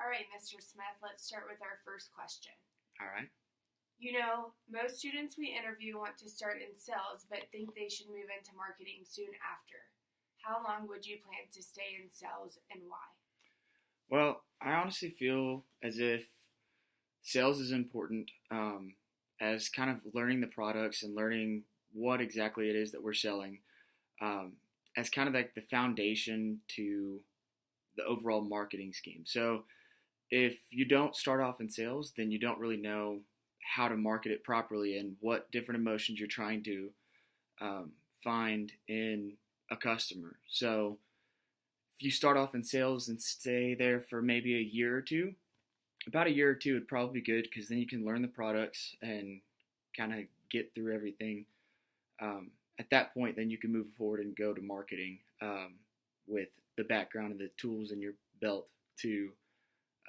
All right, Mr. Smith, let's start with our first question. All right. You know, most students we interview want to start in sales but think they should move into marketing soon after. How long would you plan to stay in sales and why? Well, I honestly feel as if sales is important as kind of learning the products and learning what exactly it is that we're selling um, as kind of like the foundation to the overall marketing scheme. So if you don't start off in sales, then you don't really know how to market it properly and what different emotions you're trying to um, find in a customer. So if you start off in sales and stay there for maybe a year or two, about a year or two would probably be good because then you can learn the products and kind of get through everything. At that point, then you can move forward and go to marketing with the background and the tools in your belt to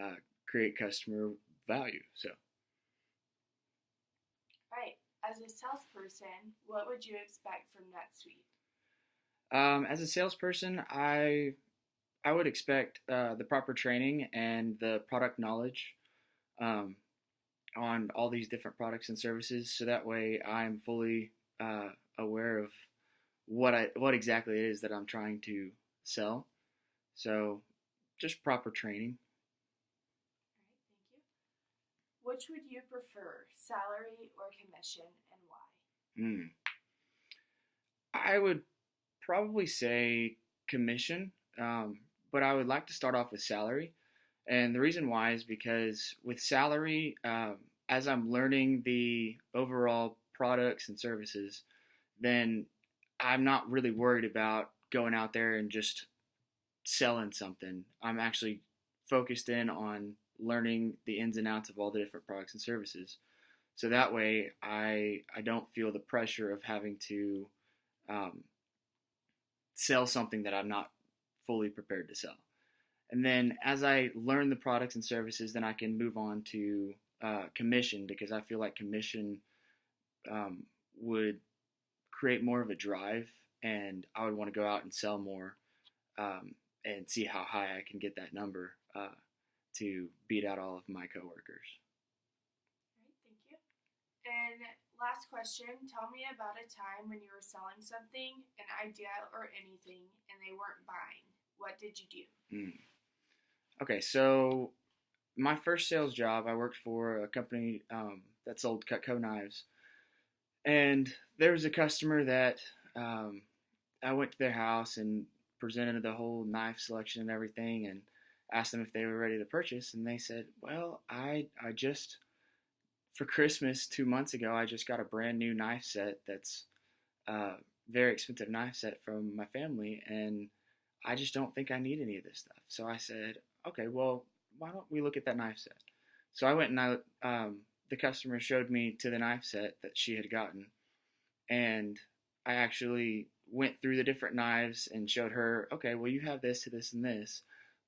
uh, create customer value. So, Right. As a salesperson, what would you expect from NetSuite? as a salesperson, I would expect the proper training and the product knowledge um, on all these different products and services, so that way I'm fully aware of what exactly it is that I'm trying to sell. So, just proper training. All right, thank you. Which would you prefer, salary or commission, and why? Mm. I would probably say commission, but I would like to start off with salary. And the reason why is because with salary, as I'm learning the overall products and services, then I'm not really worried about going out there and just selling something. I'm actually focused in on learning the ins and outs of all the different products and services. So that way, I don't feel the pressure of having to um, sell something that I'm not fully prepared to sell. And then as I learn the products and services, then I can move on to commission because I feel like commission um, would create more of a drive, and I would want to go out and sell more and see how high I can get that number to beat out all of my coworkers. All right, thank you. And last question, tell me about a time when you were selling something, an idea or anything, and they weren't buying. What did you do? Mm. Okay, so my first sales job, I worked for a company that sold Cutco knives, and there was a customer that um, I went to their house and presented the whole knife selection and everything, and asked them if they were ready to purchase, and they said, "Well, I just for Christmas 2 months ago, I just got a brand new knife set that's a very expensive knife set from my family, and I just don't think I need any of this stuff." So I said, "Okay, well, why don't we look at that knife set?" So I went and the customer showed me to the knife set that she had gotten, and I actually went through the different knives and showed her, okay, well, you have this, this, and this,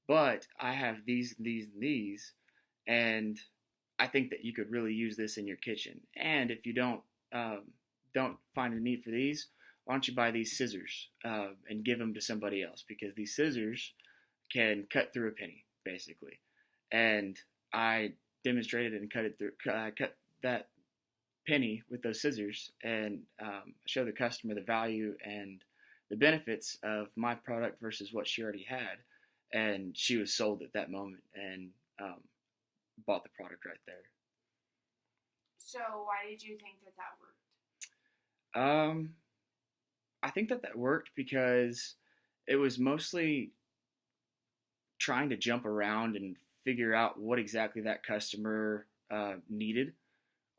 but I have these, these, and these, and I think that you could really use this in your kitchen. And if you don't find a need for these, why don't you buy these scissors and give them to somebody else? Because these scissors can cut through a penny, basically. And I demonstrated and cut that penny with those scissors and show the customer the value and the benefits of my product versus what she already had. And she was sold at that moment and bought the product right there. So why did you think that that worked? Um, I think that worked because it was mostly trying to jump around and figure out what exactly that customer needed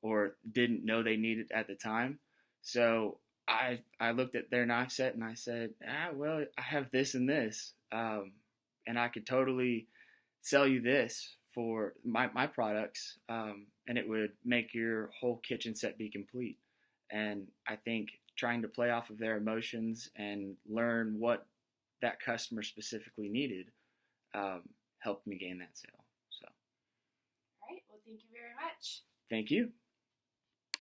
or didn't know they needed at the time. So I looked at their knife set and I said, well, I have this and this, and I could totally sell you this for my products, and it would make your whole kitchen set be complete. And I think trying to play off of their emotions and learn what that customer specifically needed helped me gain that sale. So, All right, well, thank you very much. thank you.